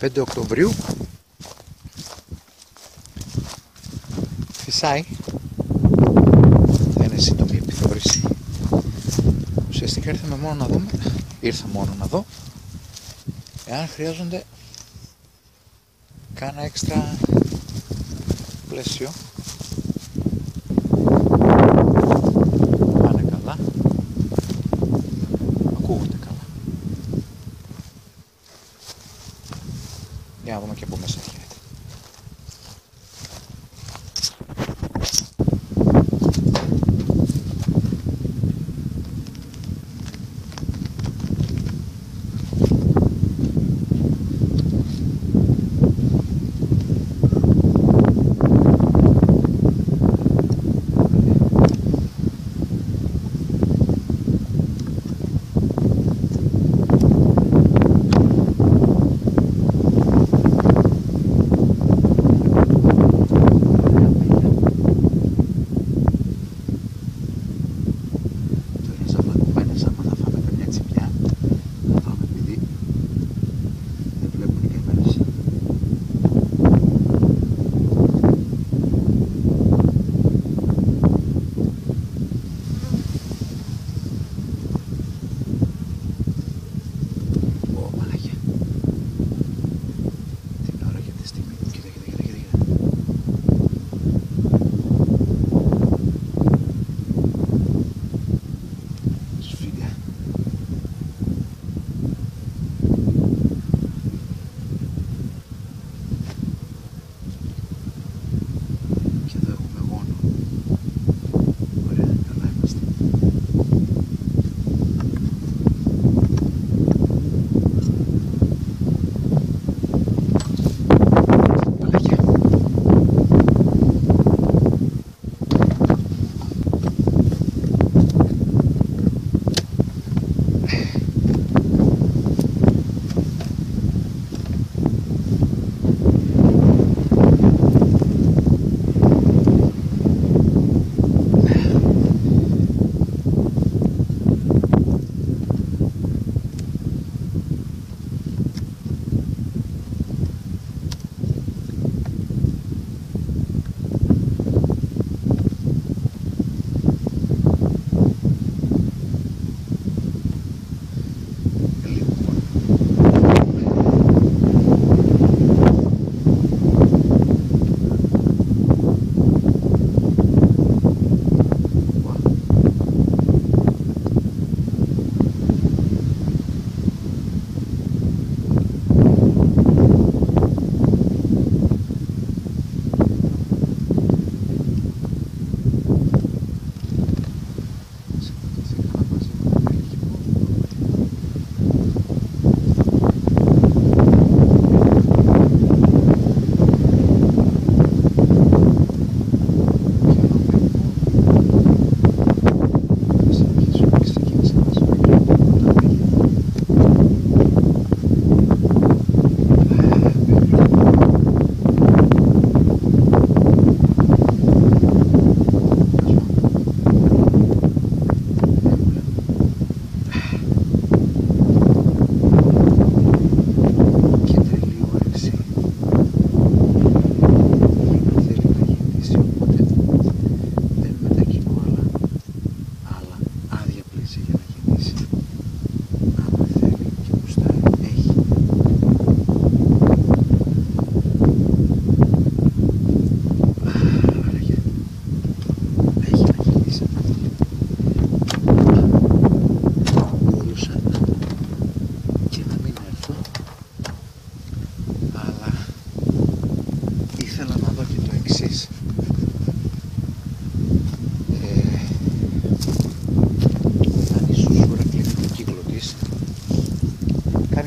5 Οκτωβρίου. Φυσάει. Θα είναι σύντομη επιθεώρηση. Ουσιαστικά ήρθα μόνο να δω εάν χρειάζονται κάνα έξτρα πλαίσιο. Πάνε καλά. Ακούγονται καλά. Για να δούμε και από μέσα γίνεται.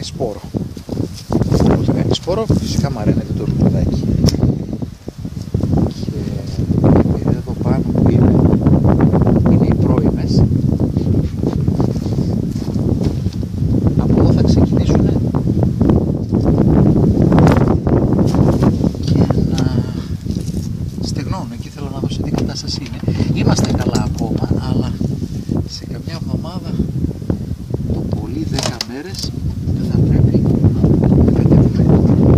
σπόρο. Όσο κάνει σπόρο, φυσικά μαραίνεται το ρουφεδάκι. Και εδώ πάνω που είναι οι πρώιμες. Από εδώ θα ξεκινήσουν και να στεγνώνουν. Εκεί θέλω να δω σε τι κατάσταση είναι. Είμαστε καλά ακόμα, αλλά σε καμιά εβδομάδα, το πολύ 10 μέρες, θα πρέπει να κατέβουμε.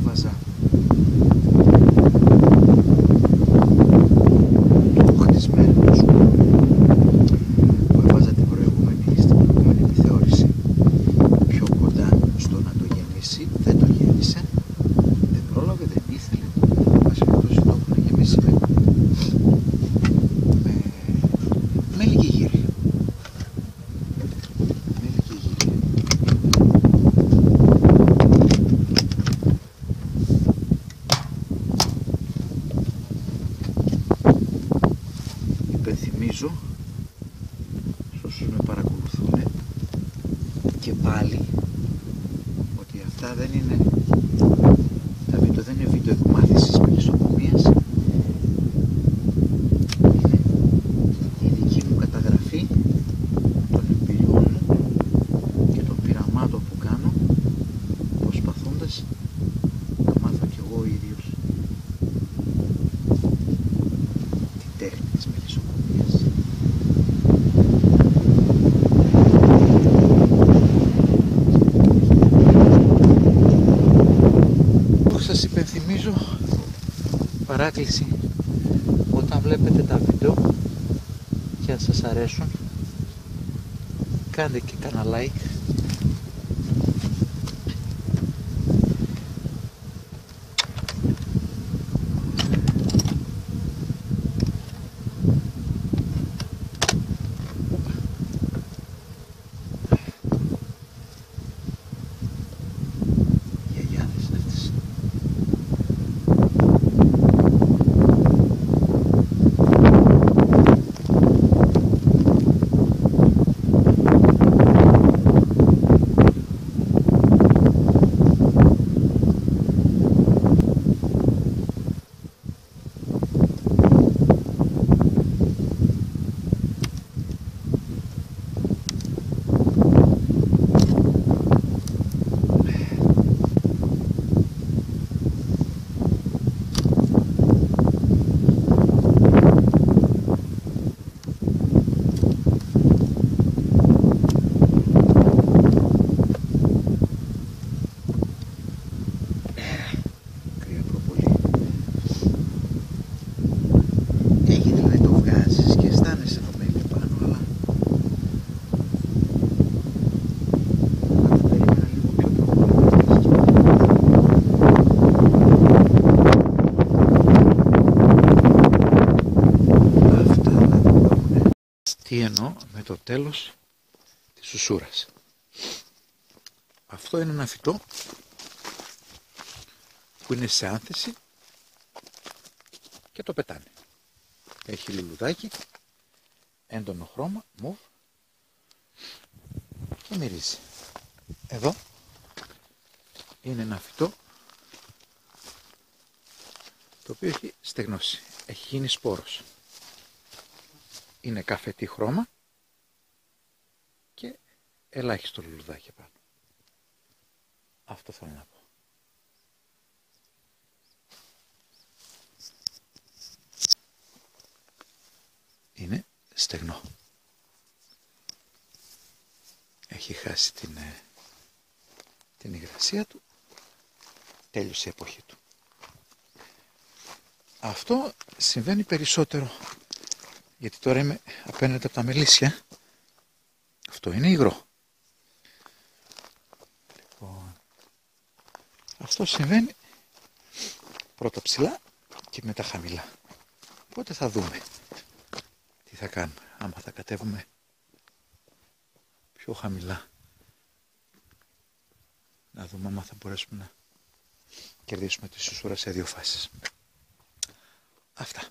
έβαζα το χτισμένο σκούρο που έβαζα στην προηγούμενη επιθεώρηση πιο κοντά στο να το γεμίσει, δεν το γέμισε, δεν πρόλαβε, δεν ήθελε, βασιλετός το έχουν γεμίσει με λίγη γύρι. Υπενθυμίζω στους όσους με παρακολουθούν και πάλι ότι αυτά δεν είναι τα βίντεο, δεν είναι βίντεο εκμάθησης μελισσοκομείας, είναι η δική μου καταγραφή των εμπειριών μου και των πειραμάτων που κάνω, προσπαθώντας να μάθω κι εγώ ο ίδιος την τέχνη της μελισσοκομείας. Σας υπενθυμίζω παράκληση, όταν βλέπετε τα βίντεο και αν σας αρέσουν, κάντε και κάνα like, τι εννοώ με το τέλος της ουσούρας. Αυτό είναι ένα φυτό που είναι σε άνθηση και το πετάνε. Έχει λουλουδάκι, έντονο χρώμα, μοβ και μυρίζει. Εδώ είναι ένα φυτό το οποίο έχει στεγνώσει, έχει γίνει σπόρος. Είναι καφετή χρώμα και ελάχιστο λουλουδάκι πάνω. Αυτό θέλω να πω. Είναι στεγνό. Έχει χάσει την υγρασία του. Τέλειωσε η εποχή του. Αυτό συμβαίνει περισσότερο, γιατί τώρα είμαι απέναντι από τα μελίσια. Αυτό είναι υγρό. Λοιπόν, αυτό συμβαίνει πρώτα ψηλά και μετά χαμηλά. Οπότε θα δούμε τι θα κάνουμε, άμα θα κατέβουμε πιο χαμηλά. Να δούμε άμα θα μπορέσουμε να κερδίσουμε τη σουσούρα σε δύο φάσεις. Αυτά.